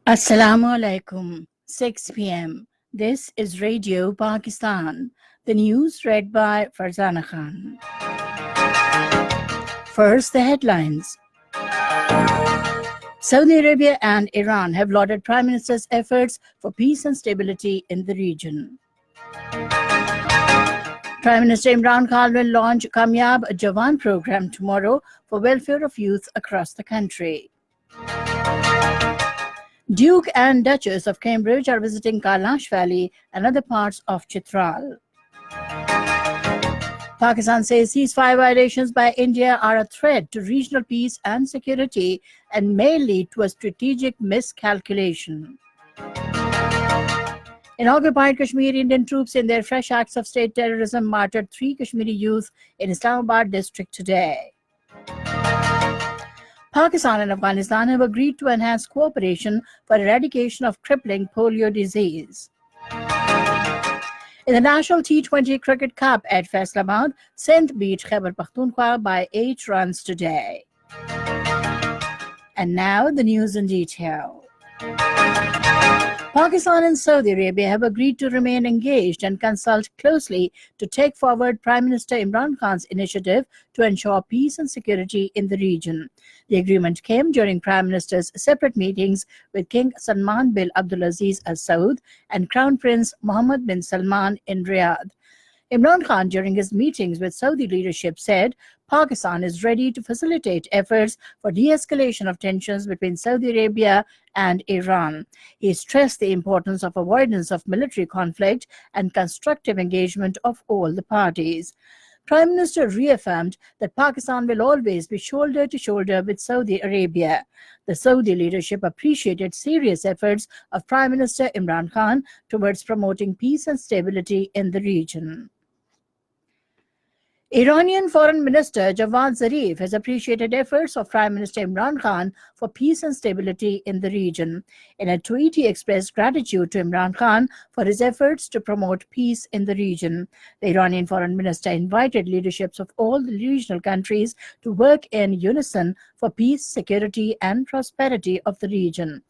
Assalamu alaikum. 6 p.m. This is Radio Pakistan. The news read by Farzana Khan. First, the headlines. Saudi Arabia and Iran have lauded Prime Minister's efforts for peace and stability in the region. Prime Minister Imran Khan will launch Kamiya, Juwan program tomorrow for welfare of youth across the country. Duke and Duchess of Cambridge are visiting Kailash Valley and other parts of Chitral. Pakistan says ceasefire violations by India are a threat to regional peace and security and may lead to a strategic miscalculation. In occupied Kashmir, Indian troops in their fresh acts of state terrorism martyred 3 Kashmiri youth in Islamabad district today. Pakistan and Afghanistan have agreed to enhance cooperation for eradication of crippling polio disease. In the National T20 Cricket Cup at Faisalabad, Sindh beat Khyber Pakhtunkhwa by 8 runs today. And now the news in detail. Pakistan and Saudi Arabia have agreed to remain engaged and consult closely to take forward Prime Minister Imran Khan's initiative to ensure peace and security in the region. The agreement came during Prime Minister's separate meetings with King Salman bin Abdulaziz Al Saud and Crown Prince Mohammed bin Salman in Riyadh. Imran Khan, during his meetings with Saudi leadership, said Pakistan is ready to facilitate efforts for de-escalation of tensions between Saudi Arabia and Iran. He stressed the importance of avoidance of military conflict and constructive engagement of all the parties. Prime Minister reaffirmed that Pakistan will always be shoulder to shoulder with Saudi Arabia. The Saudi leadership appreciated serious efforts of Prime Minister Imran Khan towards promoting peace and stability in the region. Iranian Foreign Minister Javad Zarif has appreciated efforts of Prime Minister Imran Khan for peace and stability in the region. In a tweet, he expressed gratitude to Imran Khan for his efforts to promote peace in the region. The Iranian Foreign Minister invited leaderships of all the regional countries to work in unison for peace, security, and prosperity of the region.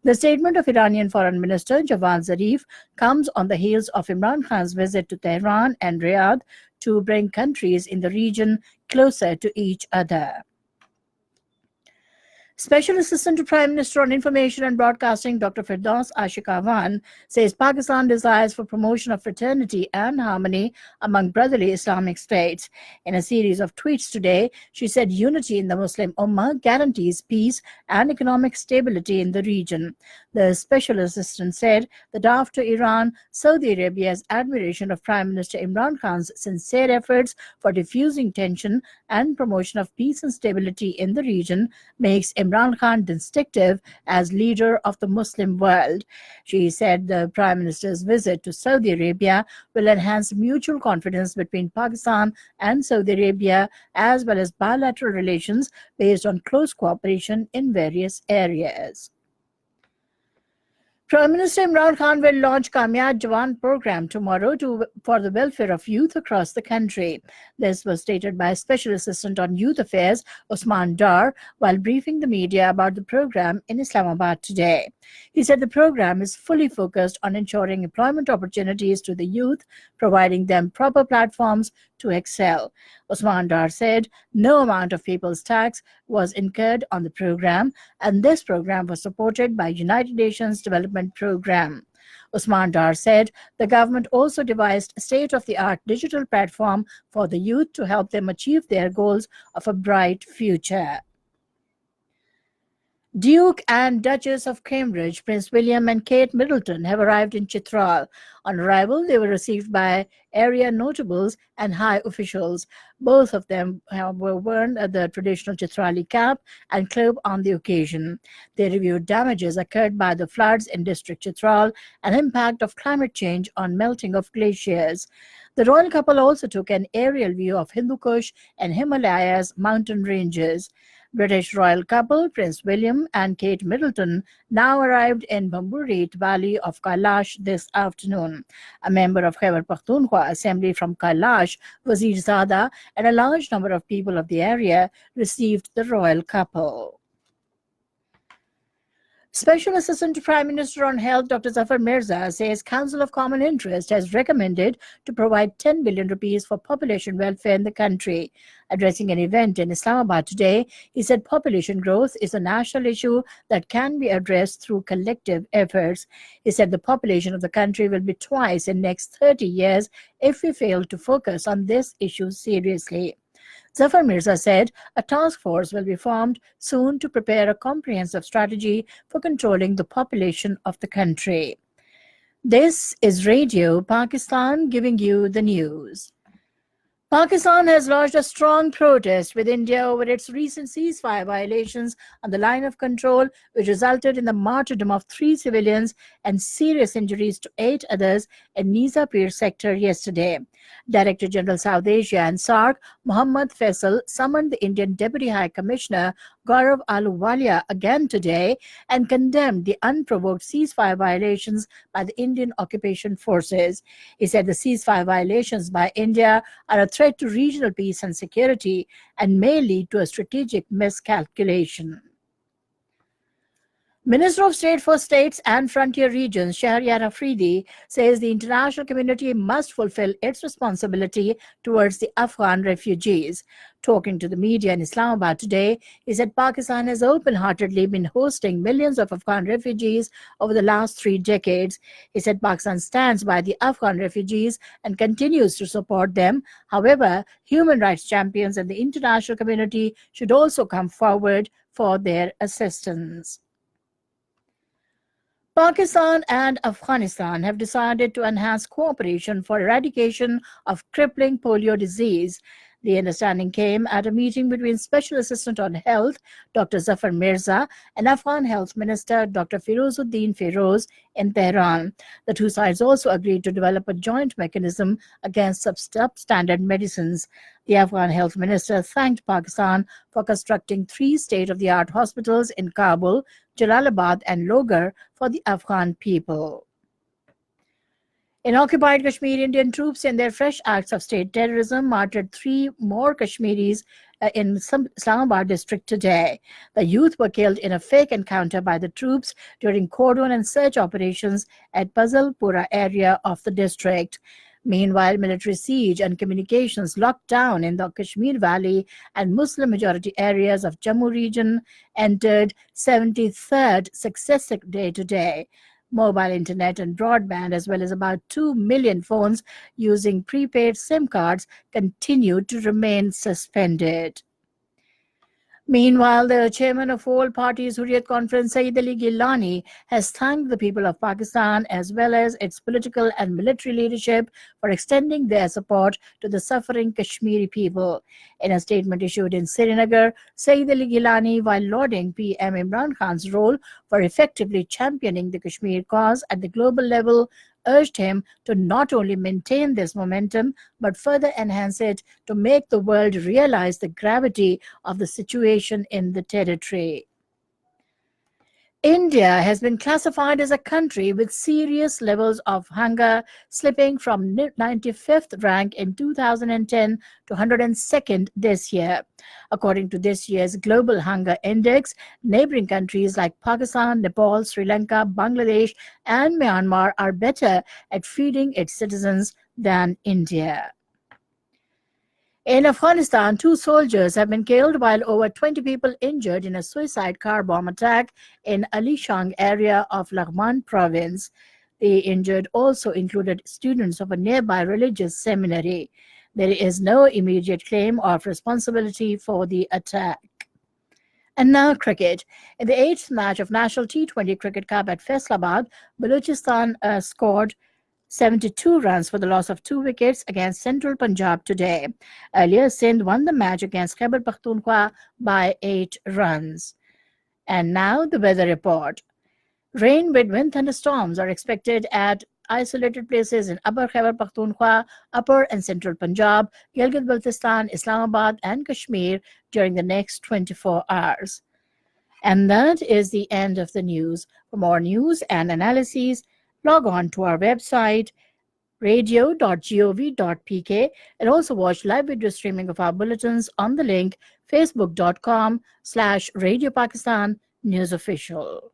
The statement of Iranian Foreign Minister Javad Zarif comes on the heels of Imran Khan's visit to Tehran and Riyadh to bring countries in the region closer to each other. Special Assistant to Prime Minister on Information and Broadcasting Dr. Firdaus Ashikawan says Pakistan desires for promotion of fraternity and harmony among brotherly Islamic states. In a series of tweets today, she said unity in the Muslim Ummah guarantees peace and economic stability in the region. The Special Assistant said that after Iran, Saudi Arabia's admiration of Prime Minister Imran Khan's sincere efforts for diffusing tension and promotion of peace and stability in the region makes Imran Khan distinctive as leader of the Muslim world. She said the Prime Minister's visit to Saudi Arabia will enhance mutual confidence between Pakistan and Saudi Arabia, as well as bilateral relations based on close cooperation in various areas. Prime Minister Imran Khan will launch Kamiya Juwan program tomorrow for the welfare of youth across the country. This was stated by Special Assistant on Youth Affairs Usman Dar while briefing the media about the program in Islamabad today. He said the program is fully focused on ensuring employment opportunities to the youth, providing them proper platforms to excel. Usman Dar said no amount of people's tax was incurred on the program, and this program was supported by United Nations Development Program. Usman Dar said the government also devised a state-of-the-art digital platform for the youth to help them achieve their goals of a bright future. Duke and Duchess of Cambridge, Prince William and Kate Middleton, have arrived in Chitral. On arrival, they were received by area notables and high officials. Both of them were worn the traditional Chitrali cap and cloak on the occasion. They reviewed damages occurred by the floods in District Chitral and impact of climate change on melting of glaciers. The royal couple also took an aerial view of Hindu Kush and Himalayas mountain ranges. British royal couple Prince William and Kate Middleton now arrived in Bamburit Valley of Kailash this afternoon. A member of Khyber Pakhtunkhwa Assembly from Kailash, Wazir Zada, and a large number of people of the area received the royal couple. Special Assistant to Prime Minister on Health Dr. Zafar Mirza says Council of Common Interest has recommended to provide 10 billion rupees for population welfare in the country. Addressing an event in Islamabad today, he said population growth is a national issue that can be addressed through collective efforts. He said the population of the country will be twice in the next 30 years if we fail to focus on this issue seriously. Zafar Mirza said a task force will be formed soon to prepare a comprehensive strategy for controlling the population of the country. This is Radio Pakistan giving you the news. Pakistan has lodged a strong protest with India over its recent ceasefire violations on the line of control, which resulted in the martyrdom of 3 civilians and serious injuries to 8 others in Nizapur sector yesterday. Director General South Asia and SAARC, Mohammad Faisal, summoned the Indian Deputy High Commissioner Gaurav Ahluwalia again today and condemned the unprovoked ceasefire violations by the Indian occupation forces. He said the ceasefire violations by India are a threat to regional peace and security and may lead to a strategic miscalculation. Minister of State for States and Frontier Regions Shahryar Afridi says the international community must fulfill its responsibility towards the Afghan refugees. Talking to the media in Islamabad today, he said Pakistan has open-heartedly been hosting millions of Afghan refugees over the last 3 decades. He said Pakistan stands by the Afghan refugees and continues to support them. However, human rights champions and the international community should also come forward for their assistance. Pakistan and Afghanistan have decided to enhance cooperation for eradication of crippling polio disease. The understanding came at a meeting between Special Assistant on Health Dr. Zafar Mirza and Afghan Health Minister Dr. Firozuddin Feroz in Tehran. The two sides also agreed to develop a joint mechanism against substandard medicines. The Afghan Health Minister thanked Pakistan for constructing 3 state-of-the-art hospitals in Kabul, Jalalabad and Logar for the Afghan people. In occupied Kashmir, Indian troops in their fresh acts of state terrorism martyred 3 more Kashmiris in Islamabad district today. The youth were killed in a fake encounter by the troops during cordon and search operations at Pazalpura area of the district. Meanwhile, military siege and communications locked down in the Kashmir Valley and Muslim-majority areas of Jammu region entered 73rd successive day today. Mobile internet and broadband, as well as about 2 million phones using prepaid SIM cards, continued to remain suspended. Meanwhile, the chairman of all parties Hurriyat Conference, Saeed Ali Gilani, has thanked the people of Pakistan as well as its political and military leadership for extending their support to the suffering Kashmiri people. In a statement issued in Srinagar, Saeed Ali Gilani, while lauding PM Imran Khan's role for effectively championing the Kashmir cause at the global level, urged him to not only maintain this momentum but further enhance it to make the world realize the gravity of the situation in the territory. India has been classified as a country with serious levels of hunger, slipping from 95th rank in 2010 to 102nd this year. According to this year's Global Hunger Index, neighboring countries like Pakistan, Nepal, Sri Lanka, Bangladesh, and Myanmar are better at feeding its citizens than India. In Afghanistan, 2 soldiers have been killed while over 20 people injured in a suicide car bomb attack in Alishang area of Laghman province. The injured also included students of a nearby religious seminary. There is no immediate claim of responsibility for the attack. And now cricket. In the 8th match of National T20 Cricket Cup at Faisalabad, Balochistan scored 72 runs for the loss of 2 wickets against Central Punjab today. Earlier, Sindh won the match against Khyber Pakhtunkhwa by 8 runs. And now the weather report. Rain with wind thunderstorms are expected at isolated places in Upper Khyber Pakhtunkhwa, Upper and Central Punjab, Gilgit-Baltistan, Islamabad and Kashmir during the next 24 hours. And that is the end of the news. For more news and analyses, log on to our website radio.gov.pk and also watch live video streaming of our bulletins on the link facebook.com/Radio Pakistan News Official.